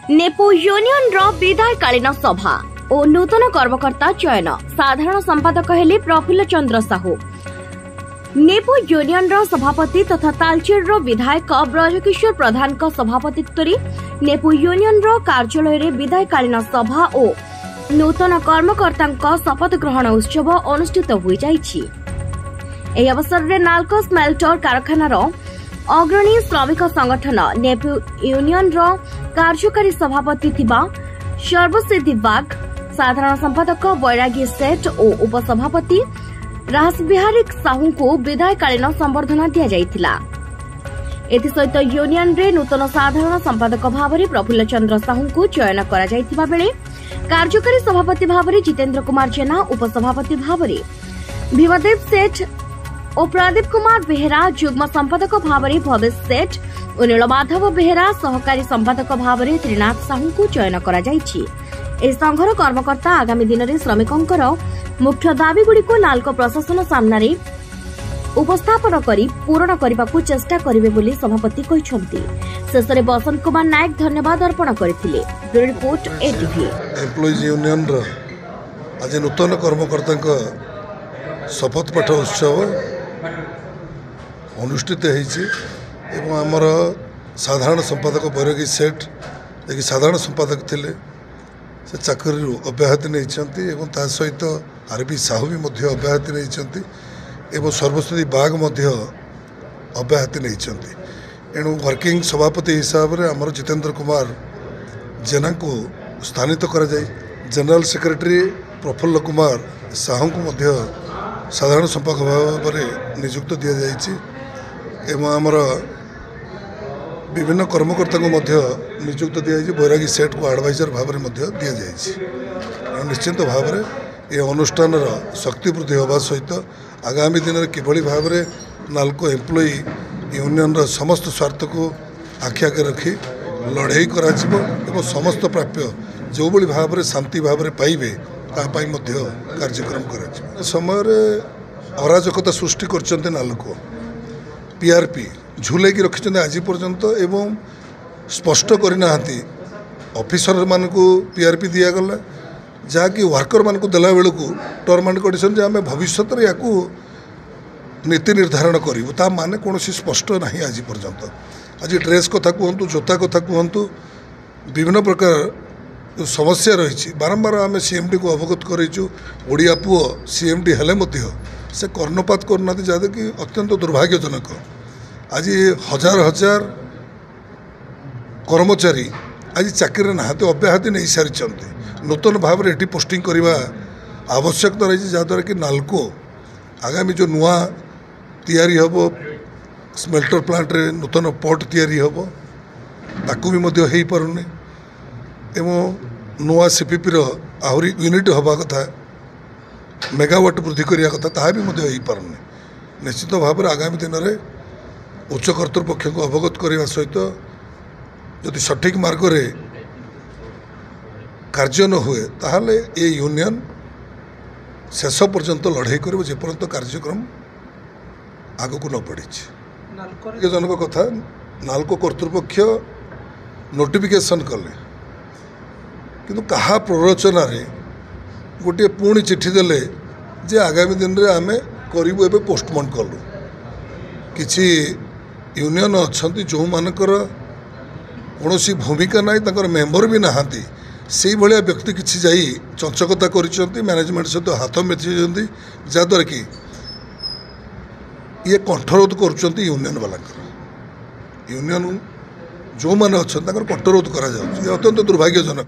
Nepo union रो विदायकालीन सभा और नूतन कर्मकर्ता चयन साधारण संपादक हेले प्रफुल्ल चंद्र साहू। नेपो यूनियन रो सभापति तथा तालचेर रो विधायक ब्रजकिशोर प्रधान का सभापतित्व नेपो यूनियन रो कार्यालय रे विदायकालीन सभा और नूतन कर्मकर्ता शपथ ग्रहण उत्सव अनुष्ठित हो जाइछि। एही अवसर रे नाल्को स्मेल्टर कारखानार अग्रणी श्रमिक संगठन नेपो यूनियन रो कार्यकारी सभापति थिबा सर्वसिद्धि बाग, साधारण संपादक बैरागी सेठ और उपसभापति रासबिहारी साहू को विदायकालीन संबर्धना दिया जाइथिला। एथिसहित यूनियन रे नूतन साधारण संपादक भाव प्रफुल्ल चंद्र साहू को चयन करा जाइथिबा बेले कार्यकारी सभापति भाव जितेंद्र कुमार जेना, उपसभापति भाव भीमदेव सेठ और प्रदीप कुमार बेहेरा, जुग्म संपादक भाव भवेश सेठ और नीलमाधव बेहेरा सहकारी संपादक भाव त्रिनाथ साहू को चयन करा जाइछि। एही संघर कर्मकर्ता आगामी दिन में श्रमिकंकर मुख्य दाबीगुड़िक नाल्को प्रशासन सामने उपस्थापन करी पूरण करने को चेष्टा करिवे बोली सभापति कहिसंती। शेषरे बसंत कुमार नायक धन्यवाद अर्पण करथिले। Bureau report ATV. Employees union रो आज नूतन कर्मकर्ता शपथ पाठ उत्सव अनुष्ठित होइछि एवं आमर साधारण संपादक बैरागी सेठ जे साधारण संपादक थिले से चाकरी अब्याहति नहीं एवं ता सहित आरबी साहू भी अब्याहति नहीं एवं सर्वसिद्धि बाग अब्याहति नहीं। एणु वर्किंग सभापति हिसाब से आमर जितेंद्र कुमार जेना को स्थानित करा जाए। जनरल सेक्रेटरी प्रफुल्ल कुमार साहू को साधारण संपादक भाव में नियुक्त दि जाइए एवं आमर विभिन्न कर्मकर्ता को नियुक्त दि जाइए। बैरागी सेठ को एडवाइजर भाव में दि जाइए। निश्चित भाव में ये अनुष्ठान शक्ति वृद्धि होगा सहित आगामी दिन में किभली भाव में नाल्को एम्प्लॉई यूनियन समस्त स्वार्थ को आखि आगे रखी लड़ाई करा एवं समस्त प्राप्य जो बड़ी भाव में शांति भाव में पाइबे तापाई कार्यक्रम कर समय अराजकता सृष्टि कर नाल्को पीआरपी झुले रखिंट आज पर्यंत एवं स्पष्ट करना ऑफिसर मान को पीआरपी दिगला जहाँकि वर्कर मान को देला बेलू टर्म एंड कंडीशन जे आम भविष्य या नीति निर्धारण करूँ ता माने कौन स्पष्ट ना आज पर्यंत। आज ड्रेस कथा कहतु, जोता कथा कहतु, विभिन्न प्रकार समस्या रही बारंबार आम सीएमडी को अवगत करूँ। ओडिया पुओ सीएमडी हेले से कर्णपात करना जहाँ कि अत्यंत दुर्भाग्यजनक। आज हजार हजार कर्मचारी आज चाकरी नहाते अब्याहति नहीं सारी नूतन भाव में ये पोस्टिंग करने आवश्यकता रही जहाँद्वारा कि नाल्को आगामी जो नुआ तैयारी हम स्मेल्टर प्लांट रे नूतन पोर्ट तैयारी हम ताकू भी हो पारुनी एवं नुआ सीपीपी आहरी यूनिट हवा कथा मेगावाट वृद्धि करने कथा ताहा भी हो पारुनी। निश्चित भाव में आगामी दिन में उच्च कर्तृपक्ष को अवगत करने सहित जदि सठिक मार्ग रे कार्य न हुए ताहले ये यूनियन शेष पर्यंत लड़ाई कर जेपर्यंत कार्यक्रम आग को न बढ़ी। जनक कथा नाल्को कर्तृपक्ष नोटिफिकेशन कले किंतु कहा प्ररोचन गोटे पुणी चिठी देले जे आगामी दिन में आम करूँ ए पोस्टपोन कलु। किसी यूनियन अच्छा जो मानकर कौन भूमिका ना मेम्बर भी नहांती से भाया व्यक्ति किसी जाई चंचकता कर मैनेजमेंट सहित हाथ मिथि जहाँद्वारा कि ये कंठरोध कर यूनियन वाला यूनियन जो मैंने अच्छा कंठरोध करा अत्यंत दुर्भाग्यजनक।